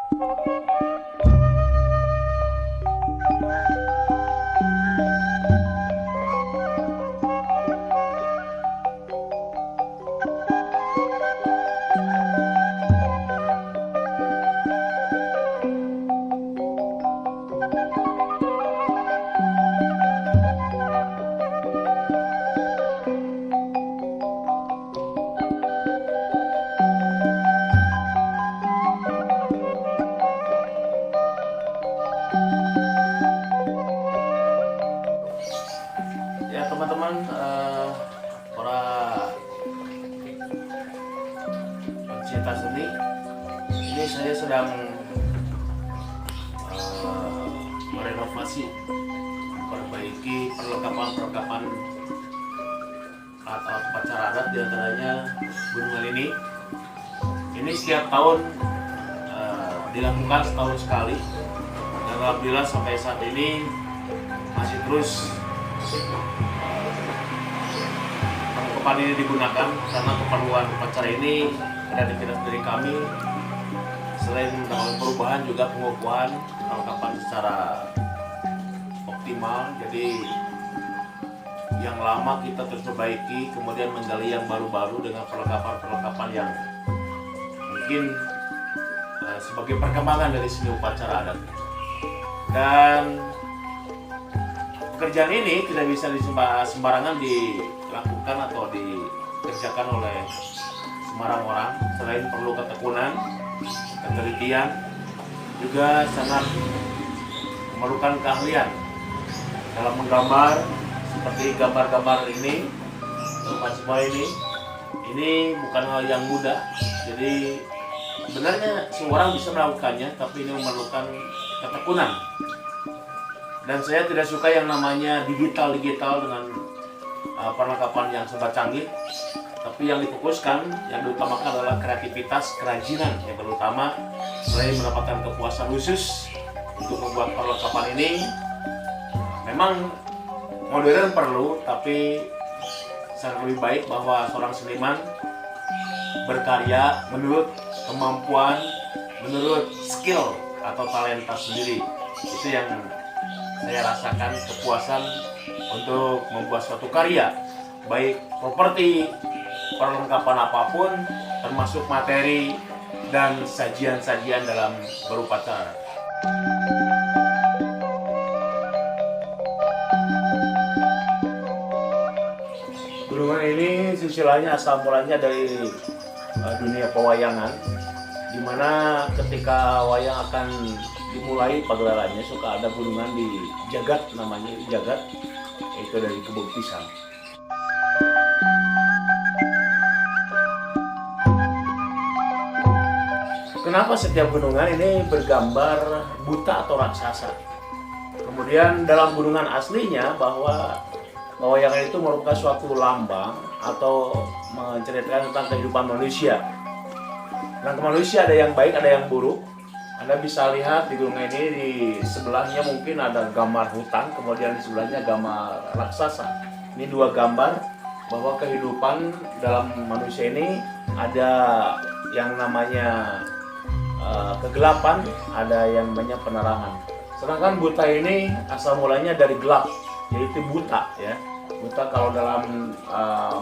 Ya teman-teman, para pencinta seni, ini saya sedang merenovasi, memperbaiki perlengkapan alat upacara adat, diantaranya gunungan ini. Ini setiap tahun dilakukan setahun sekali, dan alhamdulillah sampai saat ini masih terus perlengkapan ini digunakan, karena keperluan upacara ini kreativitas dari kami. Selain melakukan perubahan, juga pengukuhan perlengkapan secara optimal. Jadi yang lama kita terus perbaiki, kemudian menggali yang baru-baru dengan perlengkapan-perlengkapan yang mungkin sebagai perkembangan dari seni upacara adat. Dan pekerjaan ini tidak bisa sembarangan dilakukan atau dikerjakan oleh sembarang orang. Selain perlu ketekunan, ketelitian, juga sangat memerlukan keahlian dalam menggambar. Seperti gambar-gambar ini, tempat semua ini bukan hal yang mudah. Jadi sebenarnya semua orang bisa melakukannya, tapi ini memerlukan ketekunan. Dan saya tidak suka yang namanya digital dengan perlengkapan yang serba canggih. Tapi yang difokuskan, yang diutamakan adalah kreativitas, kerajinan yang terutama. Selain mendapatkan kepuasan khusus untuk membuat perlengkapan ini, memang modern perlu, tapi sangat lebih baik bahwa seorang seniman berkarya menurut kemampuan, menurut skill atau talenta sendiri. Itu yang saya rasakan, kepuasan untuk membuat suatu karya, baik properti, perlengkapan apapun, termasuk materi dan sajian-sajian dalam berupacara. Gunungan ini silsilahnya asal mulanya dari dunia pewayangan, di mana ketika wayang akan dimulai pagelarannya suka ada gunungan di Jagat, namanya Jagat, itu dari Kebun Pisang. Kenapa setiap gunungan ini bergambar buta atau raksasa? Kemudian dalam gunungan aslinya bahwa pewayangan itu merupakan suatu lambang atau menceritakan tentang kehidupan manusia. Dan manusia ada yang baik, ada yang buruk. Anda bisa lihat di gunung ini, di sebelahnya mungkin ada gambar hutan, kemudian di sebelahnya gambar raksasa. Ini dua gambar bahwa kehidupan dalam manusia ini ada yang namanya kegelapan, ada yang namanya penerangan. Sedangkan buta ini asal mulanya dari gelap, yaitu buta ya. Buta kalau dalam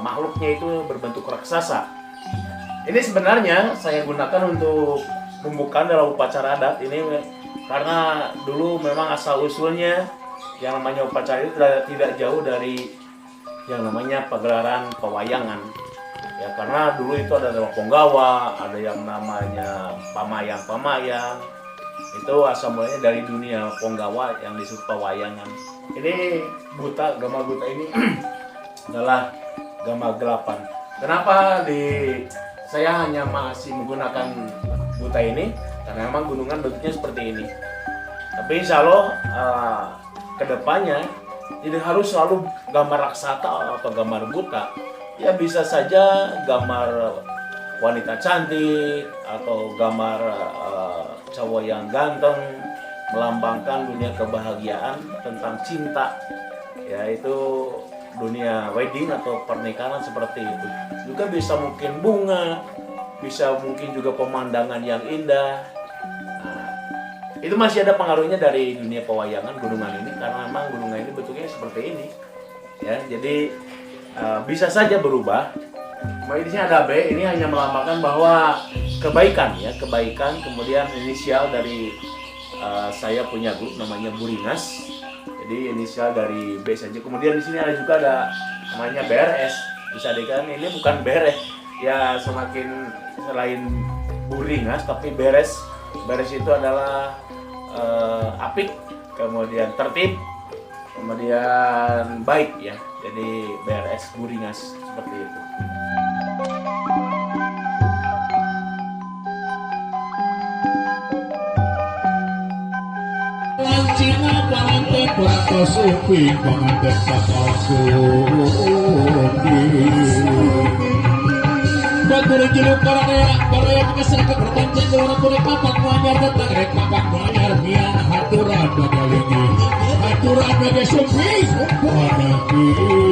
makhluknya itu berbentuk raksasa. Ini sebenarnya saya gunakan untuk pembukaan dalam upacara adat ini, karena dulu memang asal usulnya yang namanya upacara itu tidak jauh dari yang namanya pagelaran pewayangan. Ya, karena dulu itu ada Ponggawa, ada yang namanya pamayang. Itu asal mulanya dari dunia Ponggawa yang disebut pewayangan. Ini buta, gambar buta ini adalah gambar gelapan. Kenapa saya hanya masih menggunakan buta ini? Karena memang gunungan bentuknya seperti ini. Tapi insya Allah kedepannya tidak harus selalu gambar raksasa atau gambar buta. Ya bisa saja gambar wanita cantik atau gambar cowok yang ganteng, melambangkan dunia kebahagiaan tentang cinta, yaitu dunia wedding atau pernikahan seperti itu. Juga bisa mungkin bunga, bisa mungkin juga pemandangan yang indah. Nah, itu masih ada pengaruhnya dari dunia pewayangan gunungan ini, karena memang gunungan ini bentuknya seperti ini ya. Jadi bisa saja berubah. Di sini ada B, ini hanya melambangkan bahwa kebaikan ya, kebaikan. Kemudian inisial dari saya punya grup namanya Buringas, jadi inisial dari B saja. Kemudian di sini ada juga namanya BRS, bisa dikatakan ini bukan beres ya, semakin selain Buringas tapi beres itu adalah apik, kemudian tertib, kemudian baik ya. Jadi BRS Buringas seperti itu. Lancina panganten kurang supi panganten kapal supi. Batur jiluk paraya mengesahkan bertancang orang kulit papak manyar datang rek papak manyar biar haturan bagalingi haturan bagi supi panangi.